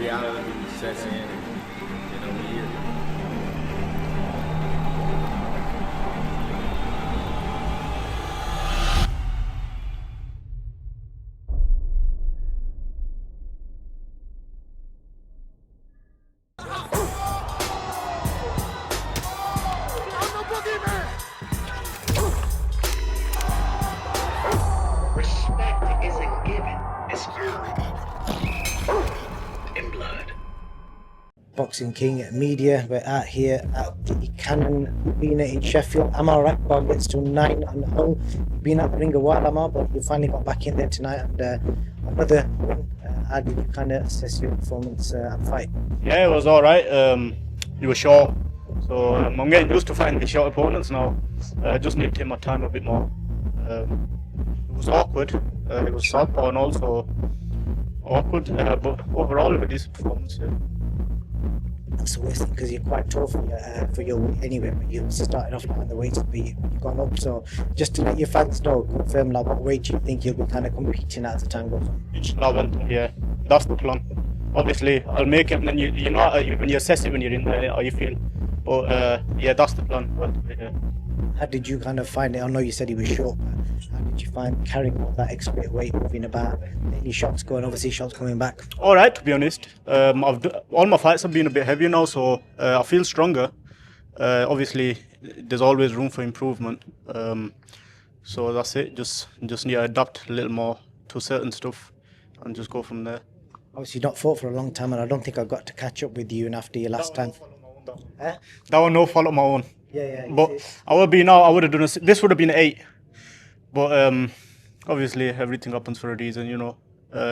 reality sets in, and we hear. Respect isn't given, it's earned in blood. Boxing King Media, we're out here at the Cannon Arena in Sheffield. Amaar Akbar gets to 9-0. Been at the ring a while, Amaar, but you finally got back in there tonight. And another win. How did you kind of assess your performance at the fight? Yeah, it was all right. It was short, so I'm getting used to fighting the short opponents now. I just need to take my time a bit more. It was awkward. It was southpaw and also awkward, but overall, a decent performance. Yeah. That's the worst thing because you're quite tall for your weight anyway, but you started off on the weight, but you've gone up. So just to let your fans know, confirm like what weight do you think you'll be kind of competing at as the time goes on? Each level, yeah, that's the plan. Obviously, I'll make it, and then you know when you assess it when you're in there, how you feel. But yeah, that's the plan. But, yeah. How did you kind of find it? I know you said he was short, but how did you find carrying all that extra weight, moving about, any shots going, obviously shots coming back? All right, to be honest. All my fights have been a bit heavier now, so I feel stronger. Obviously, there's always room for improvement. So that's it. Just need to adapt a little more to certain stuff and just go from there. Obviously, not fought for a long time, and I don't think I got to catch up with you and after your last time. That was no fault of my own. Yeah. But I would be now. I would have done this. Would have been 8. But obviously, everything happens for a reason, you know.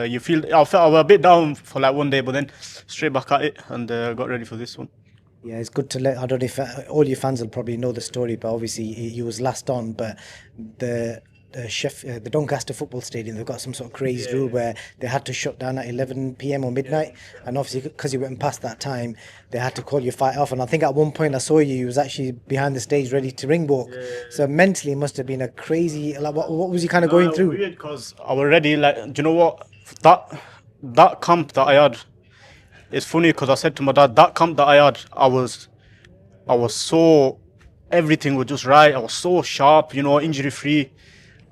You feel I was a bit down for like one day, but then straight back at it and got ready for this one. Yeah, it's good to let. I don't know if all your fans will probably know the story, but obviously he was last on. But the Doncaster Football Stadium, they've got some sort of crazy rule where they had to shut down at 11 p.m. or midnight, and obviously because you went past that time, they had to call your fight off. And I think at one point I saw you was actually behind the stage ready to ring walk. So mentally, it must have been a crazy. Like, what was you kind of going through? Weird, because I was ready. Like, do you know what? That camp that I had. It's funny because I said to my dad, that camp that I had, I was so, everything was just right. I was so sharp, you know, injury free.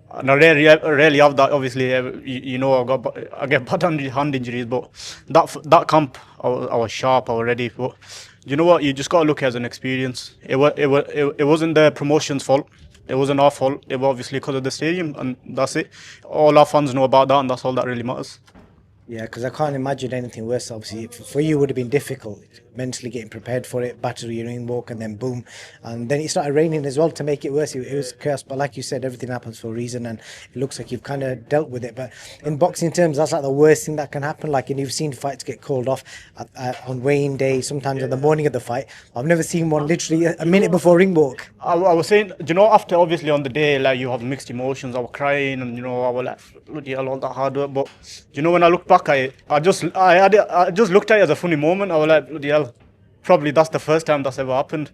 And I rarely have that. Obviously, you know, I get bad hand injuries, but that camp, I was sharp, I was ready. But you know what? You just got to look at it as an experience. It wasn't the promotion's fault. It wasn't our fault. It was obviously because of the stadium, and that's it. All our fans know about that, and that's all that really matters. Yeah, because I can't imagine anything worse. Obviously, for you, it would have been difficult mentally getting prepared for it, battery your ring walk, and then boom, and then it started raining as well to make it worse. It was cursed, but like you said, everything happens for a reason, and it looks like you've kind of dealt with it. But in boxing terms, that's like the worst thing that can happen. Like, and you've seen fights get called off on weighing day, sometimes on the morning of the fight. I've never seen one literally a minute before ring walk. I was saying, you know, after obviously on the day, like you have mixed emotions. I was crying, and you know, I was like, bloody hell, all that hard work. But you know, when I look back at it, I just looked at it as a funny moment. I was like, bloody hell, probably that's the first time that's ever happened.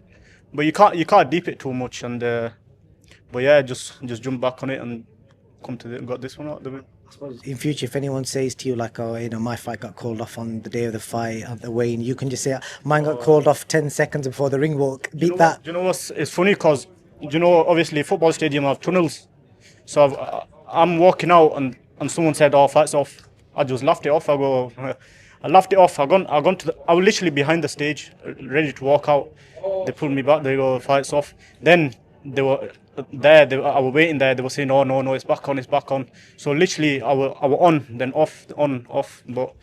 But you can't deep it too much. And but yeah, just jump back on it and got this one out the way. In future, if anyone says to you like, oh, you know, my fight got called off on the day of the fight at the weigh-in, you can just say, mine got called off 10 seconds before the ring walk. Beat that. Do you know what's? It's funny because, you know, obviously football stadium have tunnels. So I'm walking out and someone said, oh, fight's off. I just laughed it off. I laughed it off. I was literally behind the stage, ready to walk out. They pulled me back. They go, fight's off. Then they were there. I was waiting there. They were saying, oh no, it's back on. So literally, I was on, then off, on, off. But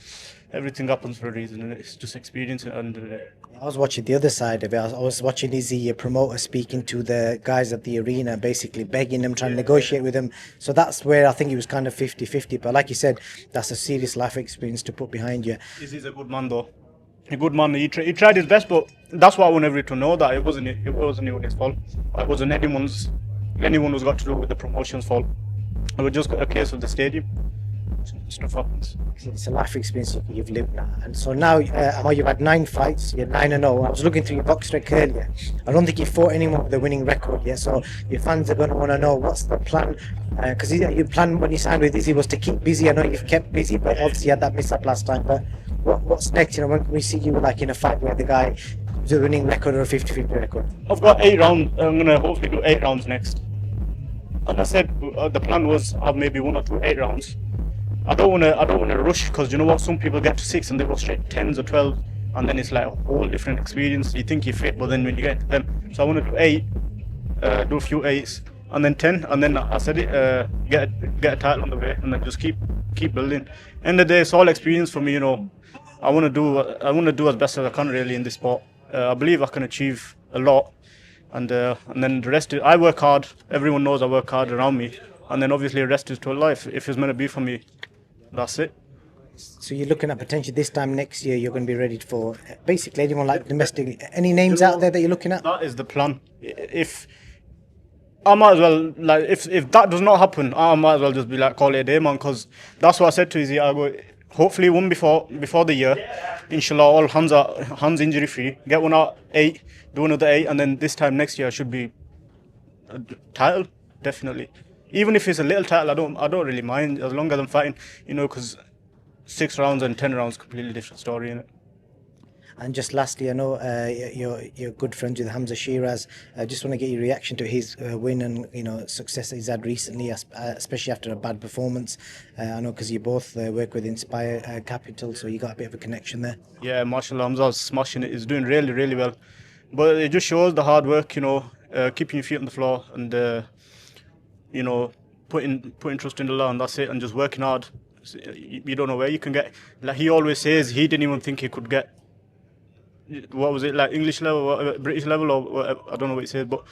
everything happens for a reason, and it's just experience at the end of the day. I was watching the other side of it. I was watching Izzy, a promoter, speaking to the guys at the arena, basically begging them, trying to negotiate with them. So that's where I think he was kind of 50-50. But like you said, that's a serious life experience to put behind you. Izzy's a good man, though. A good man. He tried his best, but that's why I want everyone to know that it wasn't his fault. It wasn't anyone who's got to do with the promotion's fault. It was just a case of the stadium. Stuff happens. It's a life experience you've lived now. And so now, you've had 9 fights, you're 9-0. I was looking through your box rec earlier. I don't think you've fought anyone with a winning record yet. So your fans are going to want to know what's the plan. Because your plan when you signed with Izzy was to keep busy. I know you've kept busy, but obviously you had that mishap last time. But what's next? You know, when we see you like in a fight where the guy comes with a winning record or a 50-50 record. I've got 8 rounds. I'm gonna hopefully do 8 rounds next. And I said the plan was have maybe 1 or 2 8 rounds. I don't wanna rush, because you know what, some people get to 6 and they go straight 10s or 12, and then it's like a whole different experience. You think you're fit, but then when you get to them, so I want to do 8, do a few 8s, and then 10, and then I said it, get a title on the way, and then just keep building. End of the day, it's all experience for me, you know. I want to do as best as I can really in this sport. I believe I can achieve a lot, and then the rest is, I work hard. Everyone knows I work hard around me, and then obviously the rest is to life. If it's meant to be for me, that's it. So you're looking at potentially this time next year you're going to be ready for basically anyone like domestic. Any names out there that you're looking at? That is the plan. If I might as well, like, if that does not happen, I might as well just be like, call it a day, man. Because that's what I said to Izzy. I go, hopefully one before the year, inshallah, all hands injury free. Get one out 8, do another 8, and then this time next year I should be a title, definitely. Even if it's a little title, I don't really mind, as long as I'm fighting, you know, because 6 rounds and 10 rounds, completely different story, innit? And just lastly, I know you're good friends with HAMZAH SHEERAZ. I just want to get your reaction to his win and, you know, success that he's had recently, especially after a bad performance. I know because you both work with Inspire Capital, so you got a bit of a connection there. Yeah, mashallah, HAMZAH's smashing it. He's doing really, really well. But it just shows the hard work, you know, keeping your feet on the floor and, you know, putting trust in Allah, and that's it, and just working hard. You don't know where you can get. Like he always says, he didn't even think he could get, what was it, like English level, British level, or whatever, I don't know what he said, but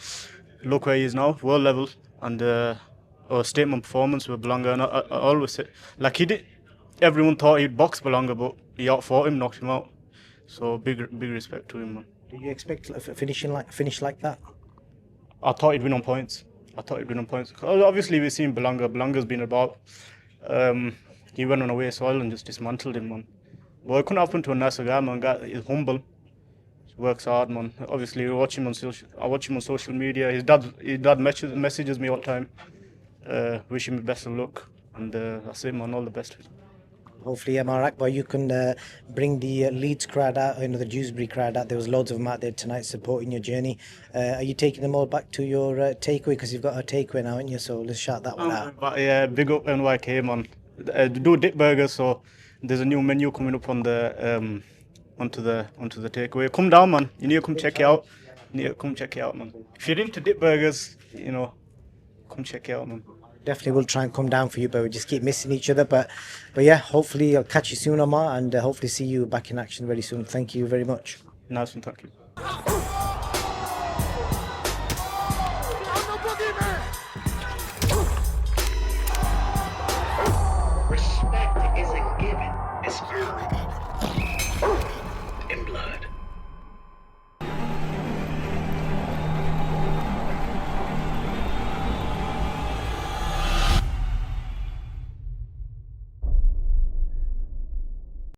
look where he is now, world level, and or statement performance with Belanga. And I always say, like, he did, everyone thought he'd box Belanga, but he outfought him, knocked him out. So big respect to him, man. Do you expect a finish like that? I thought he'd win on points. 'Cause obviously we've seen Belanga. Belanga's been about. He went on away soil and just dismantled him, man. But it couldn't happen to a nicer guy, man. He's humble. Works hard, man. Obviously, I watch him on social media. His dad messages me all the time, wishing me best of luck, and that's it, man. All the best. Hopefully, Amaar, Akbar, you can bring the Leeds crowd out, you know, the Dewsbury crowd out. There was loads of them out there tonight supporting your journey. Are you taking them all back to your takeaway? Because you've got a takeaway now, haven't you? So let's shout that one out. But yeah, big up NYK, man. Do dip burgers, so there's a new menu coming up on the onto the takeaway. Come down, man. You need to come check it out. Man. If you're into dip burgers, you know, come check it out, man. Definitely will try and come down for you, but we just keep missing each other. But yeah, hopefully I'll catch you soon, Amaar, and hopefully see you back in action very soon. Thank you very much. Nice one, thank you.